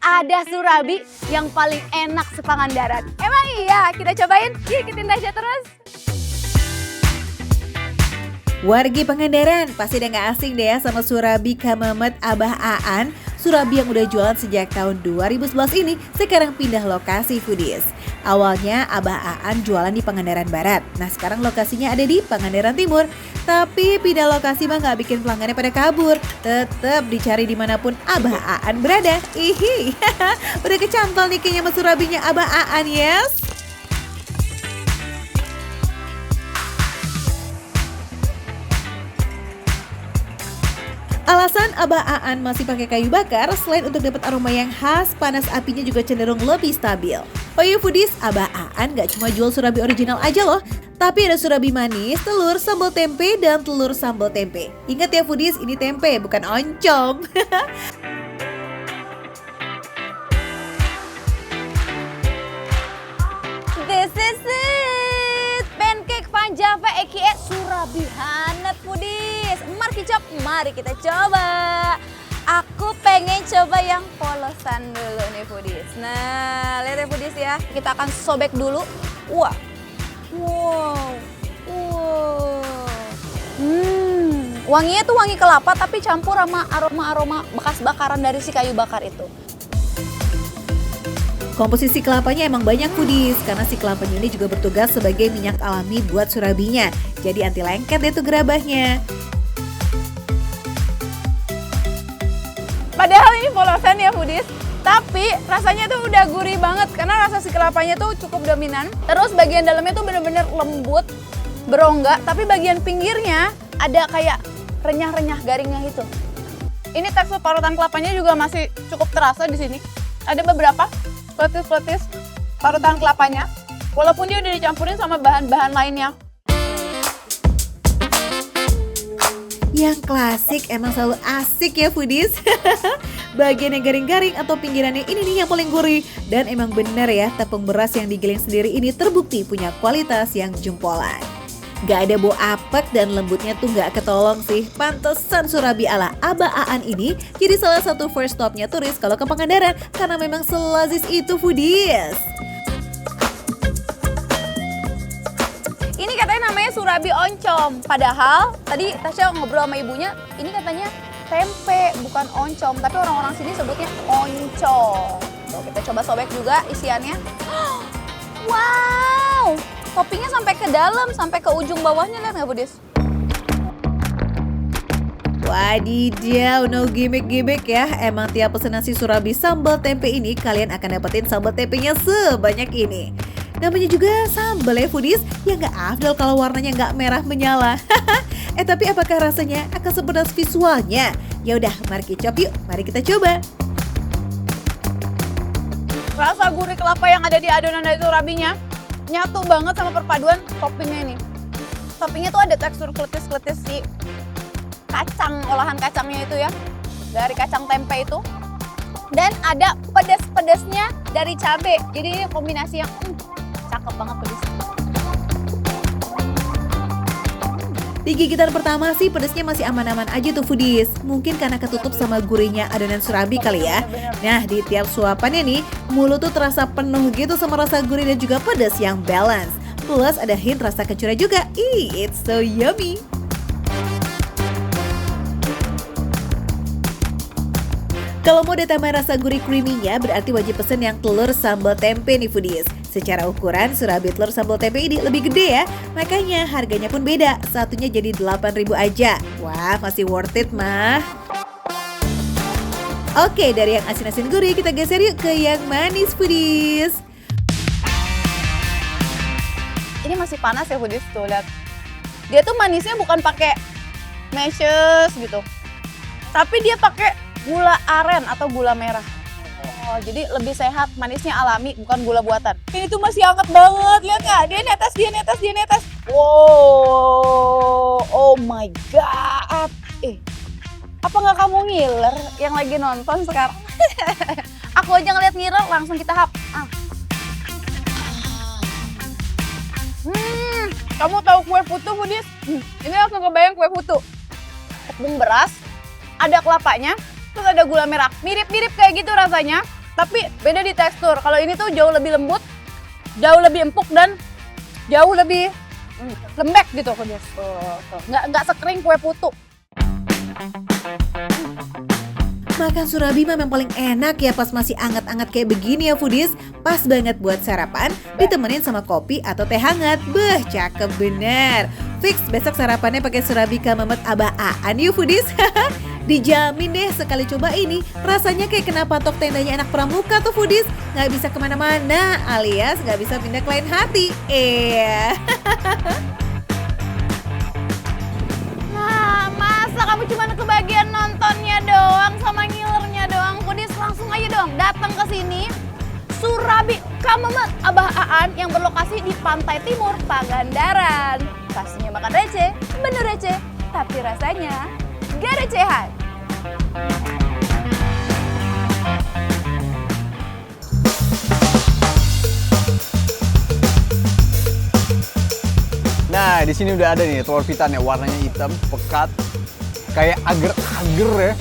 ada surabi yang paling enak sepangandaran. Emang iya? Kita cobain. Yuk ikutin Tasya terus. Wargi Pangandaran pasti udah gak asing deh ya sama surabi Kamamet Abah Aan. Surabi yang udah jualan sejak tahun 2011 ini sekarang pindah lokasi foodies. Awalnya Abah Aan jualan di Pangandaran Barat. Nah sekarang lokasinya ada di Pangandaran Timur. Tapi pindah lokasi mah gak bikin pelanggannya pada kabur. Tetap dicari dimanapun Abah Aan berada. Ihi, udah kecantol nih kayaknya sama surabinya Abah Aan, yes. Alasan Abah Aan masih pakai kayu bakar selain untuk dapat aroma yang khas, panas apinya juga cenderung lebih stabil. Oh iya foodies, Abah Aan gak cuma jual surabi original aja loh, tapi ada surabi manis, telur, sambal tempe, dan telur sambal tempe. Ingat ya foodies, ini tempe bukan oncom. This is it, pancake Van Java aka surabi hangat foodies. Mari kita coba. Aku pengen coba yang polosan dulu nih foodies. Nah, lihat ya foodies ya. Kita akan sobek dulu. Wah. Wow. Wanginya tuh wangi kelapa tapi campur sama aroma-aroma bekas bakaran dari si kayu bakar itu. Komposisi kelapanya emang banyak foodies, karena si kelapanya ini juga bertugas sebagai minyak alami buat surabinya. Jadi anti lengket deh tuh gerabahnya. Padahal ini polosan ya foodies, tapi rasanya tuh udah gurih banget karena rasa si kelapanya tuh cukup dominan. Terus bagian dalamnya tuh bener-bener lembut, berongga, tapi bagian pinggirnya ada kayak renyah-renyah garingnya itu. Ini tekstur parutan kelapanya juga masih cukup terasa di sini. Ada beberapa peletis-peletis parutan kelapanya, walaupun dia udah dicampurin sama bahan-bahan lainnya. Yang klasik emang selalu asik ya foodies. Bagian yang garing-garing atau pinggirannya ini nih yang paling gurih. Dan emang bener ya, tepung beras yang digiling sendiri ini terbukti punya kualitas yang jempolan. Gak ada bau apek dan lembutnya tuh gak ketolong sih. Pantesan surabi ala Abah Aan ini jadi salah satu first stopnya turis kalau ke Pangandaran, karena memang selazis itu foodies. Ini katanya namanya surabi oncom. Padahal tadi Tasya ngobrol sama ibunya, ini katanya tempe bukan oncom, tapi orang-orang sini sebutnya oncom. Tuh, kita coba sobek juga isiannya. Wow, toppingnya sampai ke dalam, sampai ke ujung bawahnya, lihat nggak foodies? Wadidaw, no gimmick-gimmick ya. Emang tiap pesanan si surabi sambal tempe ini kalian akan dapetin sambal tempenya sebanyak ini. Namanya juga sambal ya foodies, ya nggak afdol kalau warnanya nggak merah menyala. Tapi apakah rasanya akan sepedas visualnya? Ya udah, mari kicop yuk, mari kita coba. Rasa gurih kelapa yang ada di adonan dari surabinya nyatu banget sama perpaduan toppingnya ini. Toppingnya tuh ada tekstur kletis-kletis si kacang, olahan kacangnya itu ya, dari kacang tempe itu. Dan ada pedas-pedasnya dari cabai. Jadi ini kombinasi yang cakep banget pedas. Di gigitan pertama sih pedasnya masih aman-aman aja tuh foodies. Mungkin karena ketutup sama gurihnya adonan surabi kali ya. Nah di tiap suapannya nih, mulut tuh terasa penuh gitu sama rasa gurih dan juga pedas yang balance. Plus ada hint rasa kencurnya juga. It's so yummy. Kalau mau ditambah rasa gurih creamy-nya, berarti wajib pesen yang telur sambal tempe nih foodies. Secara ukuran, surabi telur sambal tempe ini lebih gede ya, makanya harganya pun beda. Satunya jadi 8.000 aja. Wah, masih worth it mah. Oke, dari yang asin-asin gurih kita geser yuk ke yang manis foodies. Ini masih panas ya foodies, tuh lihat. Dia tuh manisnya bukan pakai meshes gitu, tapi dia pakai gula aren atau gula merah. Oh, jadi lebih sehat, manisnya alami, bukan gula buatan. Ini tuh masih hangat banget, lihat nggak? Dia netes. Wow, oh my god. Apa nggak kamu ngiler yang lagi nonton sekarang? Aku aja ngeliat ngiler, langsung kita hap. Kamu tahu kue putu, foodies? Ini langsung kebayang kue putu. Tepung beras, ada kelapanya, terus ada gula merah. Mirip-mirip kayak gitu rasanya. tapi beda di tekstur. Kalau ini tuh jauh lebih lembut, jauh lebih empuk dan jauh lebih lembek gitu Foodies. Nggak sekering kue putu. Makan surabi memang paling enak ya pas masih anget-anget kayak begini ya Foodies. Pas banget buat sarapan, ditemenin sama kopi atau teh hangat. Beuh, cakep bener. Fix besok sarapannya pakai surabi Kamamet Abah Aan yuk Foodies. Dijamin deh sekali coba ini, rasanya kayak kena patok tendanya anak pramuka tuh Foodies. Nggak bisa kemana-mana alias nggak bisa pindah ke lain hati. Nah, masa kamu cuma kebagian nontonnya doang sama ngilernya doang? Foodies langsung aja dong datang ke sini. Surabi Kamamet Abah Aan yang berlokasi di Pantai Timur Pangandaran. Pastinya makan receh, bener receh, tapi rasanya gak recehan. Nah, di sini udah ada nih telur pitan ya, warnanya hitam, pekat, kayak ager-ager ya.